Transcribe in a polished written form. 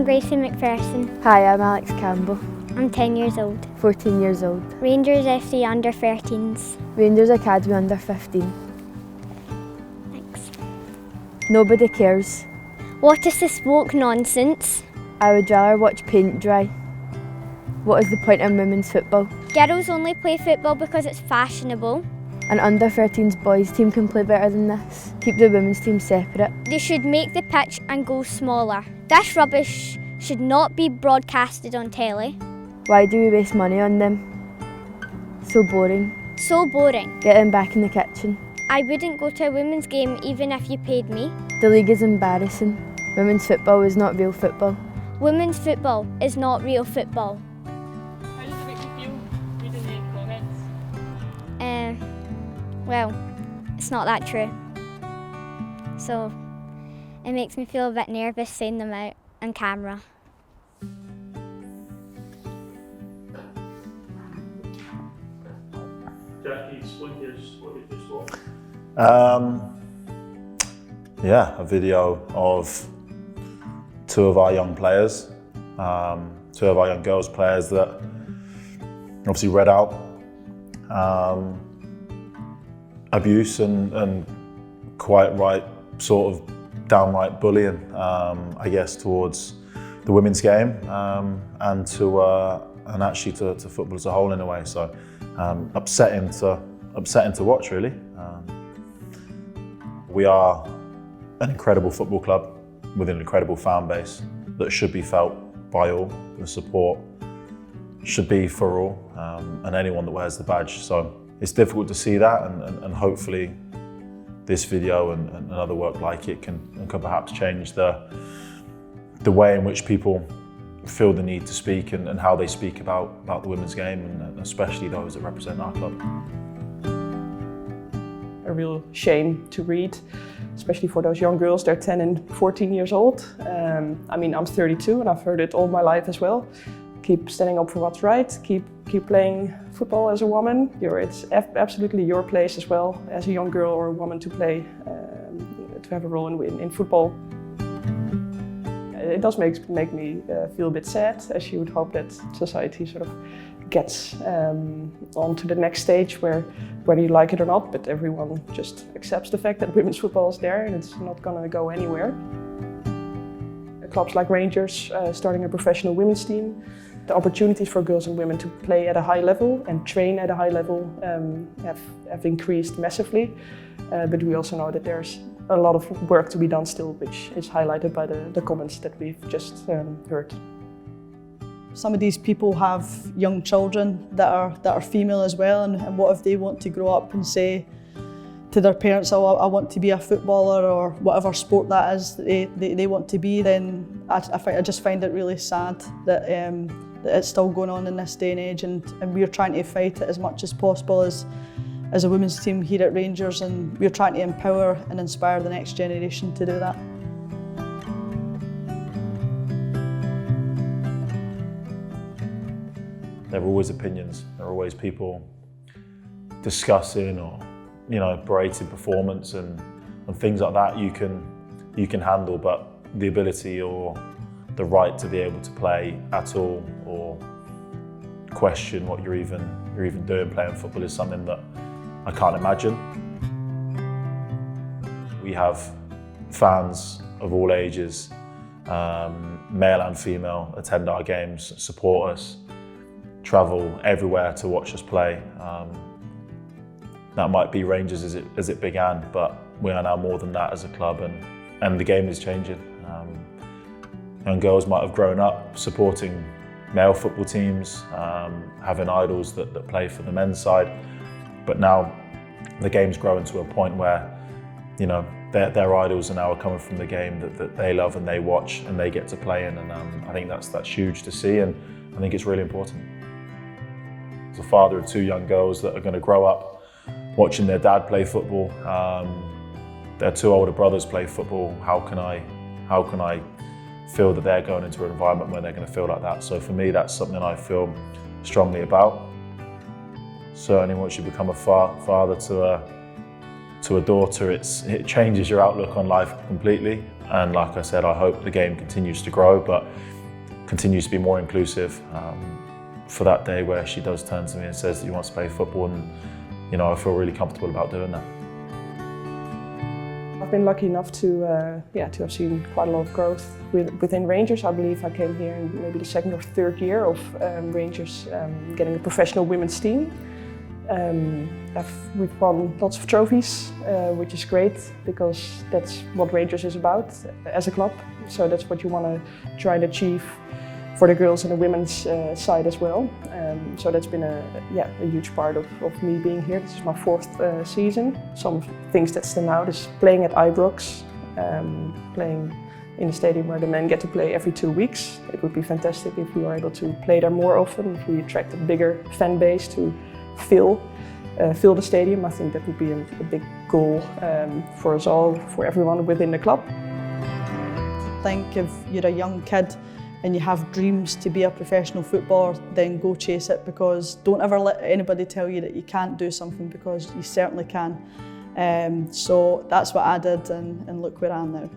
Gracie McPherson. Hi, I'm Alex Campbell. I'm 10 years old. 14 years old. Rangers FC under 13s. Rangers Academy under 15. Thanks. Nobody cares. What is this woke nonsense? I would rather watch paint dry. What is the point in women's football? Girls only play football because it's fashionable. An under 13s boys team can play better than this. Keep the women's team separate. They should make the pitch and go smaller. This rubbish should not be broadcasted on telly. Why do we waste money on them? So boring. So boring. Get them back in the kitchen. I wouldn't go to a women's game even if you paid me. The league is embarrassing. Women's football is not real football. Women's football is not real football. How does it make you feel reading the comments? Well, it's not that true. So it makes me feel a bit nervous saying them out on camera. Jackie, explain what you just watched. Yeah, a video of two of our young players, two of our young girls players that obviously read out abuse and quite right sort of downright bullying, I guess, towards the women's game and actually to football as a whole in a way. So upsetting to watch, really. We are an incredible football club with an incredible fan base that should be felt by all. The support should be for all and anyone that wears the badge. So it's difficult to see that, and hopefully this video and other work like it can perhaps change the way in which people feel the need to speak and how they speak about the women's game, and especially those that represent our club. A real shame to read, especially for those young girls. They're 10 and 14 years old. I mean, I'm 32 and I've heard it all my life as well. Keep standing up for what's right, keep playing football as a woman. It's absolutely your place as well as a young girl or a woman to play, to have a role in football. It does make me feel a bit sad, as you would hope that society sort of gets on to the next stage where, whether you like it or not, but everyone just accepts the fact that women's football is there and it's not going to go anywhere. Clubs like Rangers starting a professional women's team. The opportunities for girls and women to play at a high level and train at a high level have increased massively. But we also know that there's a lot of work to be done still, which is highlighted by the comments that we've just heard. Some of these people have young children that are female as well, and what if they want to grow up and say to their parents, oh, I want to be a footballer or whatever sport that is they want to be, then I just find it really sad that it's still going on in this day and age, and we're trying to fight it as much as possible as a women's team here at Rangers, and we're trying to empower and inspire the next generation to do that. There are always opinions, there are always people discussing or berating performance and things like that you can handle, but the ability or the right to be able to play at all or question what you're even doing playing football is something that I can't imagine. We have fans of all ages, male and female, attend our games, support us, travel everywhere to watch us play. That might be Rangers as it began, but we are now more than that as a club, and the game is changing. Young girls might have grown up supporting male football teams, having idols that play for the men's side, but now the game's growing to a point where their idols are now coming from the game that they love and they watch and they get to play in, and I think that's huge to see, and I think it's really important. As a father of two young girls that are going to grow up watching their dad play football, their two older brothers play football, how can I feel that they're going into an environment where they're going to feel like that? So for me, that's something I feel strongly about. Certainly once you become a father to a daughter, it changes your outlook on life completely. And like I said, I hope the game continues to grow, but continues to be more inclusive. For that day where she does turn to me and says that she wants to play football, and I feel really comfortable about doing that. I've been lucky enough to have seen quite a lot of growth within Rangers. I believe I came here in maybe the second or third year of Rangers getting a professional women's team. We've won lots of trophies, which is great because that's what Rangers is about as a club. So that's what you want to try and achieve for the girls and the women's side as well. So that's been a huge part of me being here. This is my fourth season. Some things that stand out is playing at Ibrox, playing in a stadium where the men get to play every 2 weeks. It would be fantastic if we were able to play there more often, if we attract a bigger fan base to fill the stadium. I think that would be a big goal for us all, for everyone within the club. I think if you're a young kid and you have dreams to be a professional footballer, then go chase it, because don't ever let anybody tell you that you can't do something, because you certainly can. So that's what I did, and look where I am now.